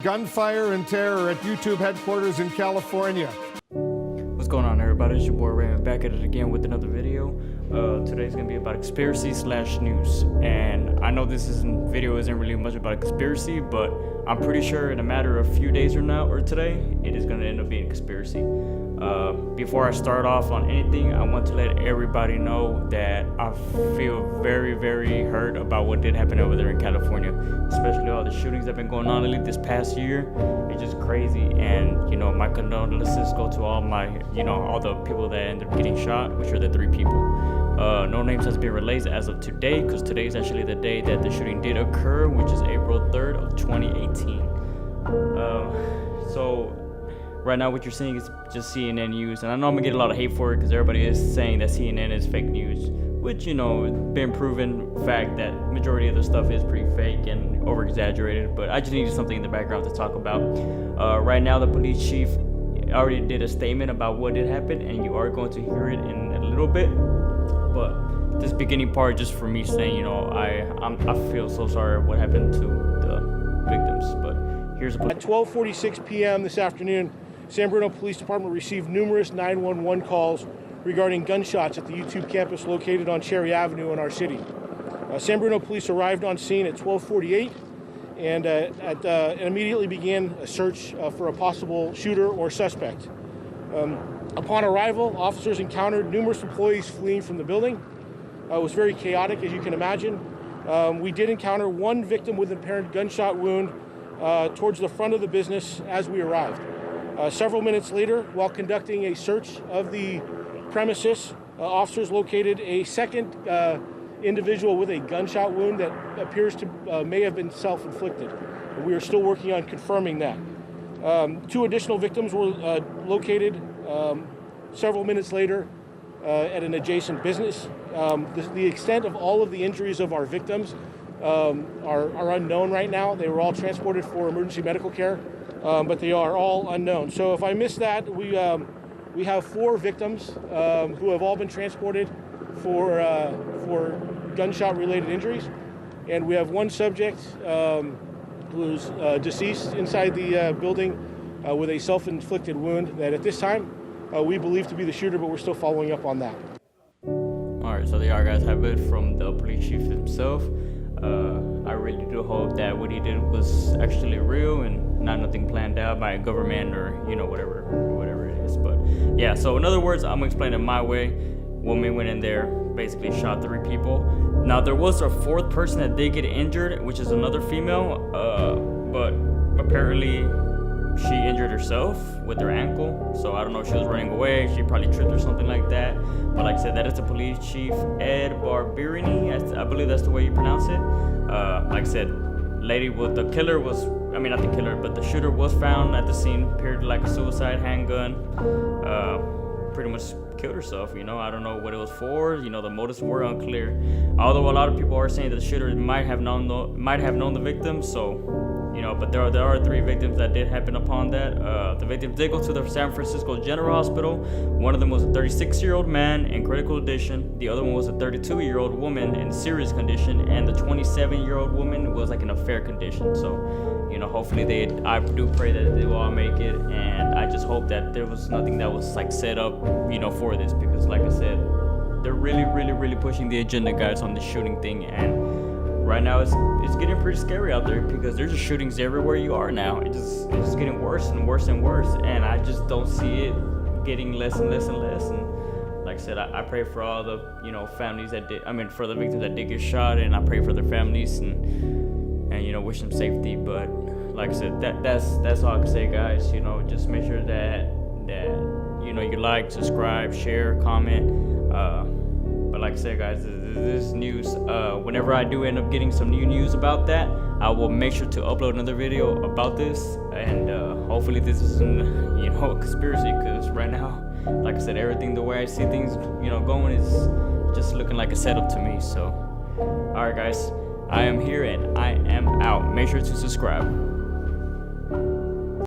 Gunfire and terror at YouTube headquarters in California. What's going on, everybody? It's your boy Raymond back at it again with another video. Today's gonna be about conspiracy/news, and I know this video isn't really much about a conspiracy, but I'm pretty sure in a matter of a few days from now or today, it is gonna end up being a conspiracy. Before I start off on anything, I want to let everybody know that I feel very, very hurt about what did happen over there in California, especially all the shootings that have been going on lately this past year. It's just crazy, and you know, my condolences go to all all the people that ended up getting shot, which are the 3 people. No names has been released as of today, because today is actually the day that the shooting did occur, which is April 3rd of 2018. So right now what you're seeing is just CNN news, and I know I'm gonna get a lot of hate for it because everybody is saying that CNN is fake news, which, you know, it's been proven fact that majority of the stuff is pretty fake and over exaggerated, but I just needed something in the background to talk about. Right now the police chief already did a statement about what did happen, and you are going to hear it in a little bit, but this beginning part just for me saying, you know, I feel so sorry what happened to the victims. But here's at 12:46 p.m. this afternoon, San Bruno Police Department received numerous 911 calls regarding gunshots at the YouTube campus located on Cherry Avenue in our city. San Bruno Police arrived on scene at 12:48 and immediately began a search for a possible shooter or suspect. Upon arrival, officers encountered numerous employees fleeing from the building. It was very chaotic, as you can imagine. We did encounter one victim with an apparent gunshot wound towards the front of the business as we arrived. Several minutes later, while conducting a search of the premises, officers located a second individual with a gunshot wound that appears to may have been self-inflicted. We are still working on confirming that. 2 additional victims were located several minutes later at an adjacent business. The extent of all of the injuries of our victims are unknown right now. They were all transported for emergency medical care, but they are all unknown. So if I missed that, we have 4 victims who have all been transported for gunshot-related injuries, and we have 1 subject who's deceased inside the building with a self-inflicted wound that at this time we believe to be the shooter, but we're still following up on that. Alright, so there you guys have it from the police chief himself. I really do hope that what he did was actually real and not nothing planned out by a government or, you know, whatever it is. But yeah, so in other words, I'm gonna explain it my way. Woman went in there, basically shot 3 people. Now there was a 4th person that did get injured, which is another female, but apparently she injured herself with her ankle. So I don't know if she was running away, she probably tripped or something like that. But like I said, that is the police chief, Ed Barberini, I believe that's the way you pronounce it. Like I said, lady with the killer was, I mean not the killer, but the shooter was found at the scene, appeared like a suicide handgun. Pretty much killed herself, you know. I don't know what it was for, you know, the motives were unclear. Although a lot of people are saying that the shooter might have known the victim, so you know, but there are 3 victims that did happen upon that. The victims did go to the San Francisco General Hospital. One of them was a 36-year-old man in critical condition. The other one was a 32-year-old woman in serious condition, and the 27-year-old woman was like in a fair condition. So, you know, hopefully I do pray that they will all make it, and I just hope that there was nothing that was like set up, you know, for this, because like I said, they're really pushing the agenda, guys, on the shooting thing. And right now it's getting pretty scary out there because there's just shootings everywhere you are now. It's just getting worse and worse and worse, and I just don't see it getting less and less and less. And like I said, I pray for all the, you know, families that did, I mean for the victims that did get shot, and I pray for their families and you know, wish them safety. But like I said, that's all I can say, guys. You know, just make sure that you know, you like, subscribe, share, comment. But like I said, guys, this news, whenever I do end up getting some new news about that, I will make sure to upload another video about this, and hopefully this isn't, you know, a conspiracy, because right now, like I said, everything, the way I see things, you know, going is just looking like a setup to me. So alright guys, I am here and I am out. Make sure to subscribe.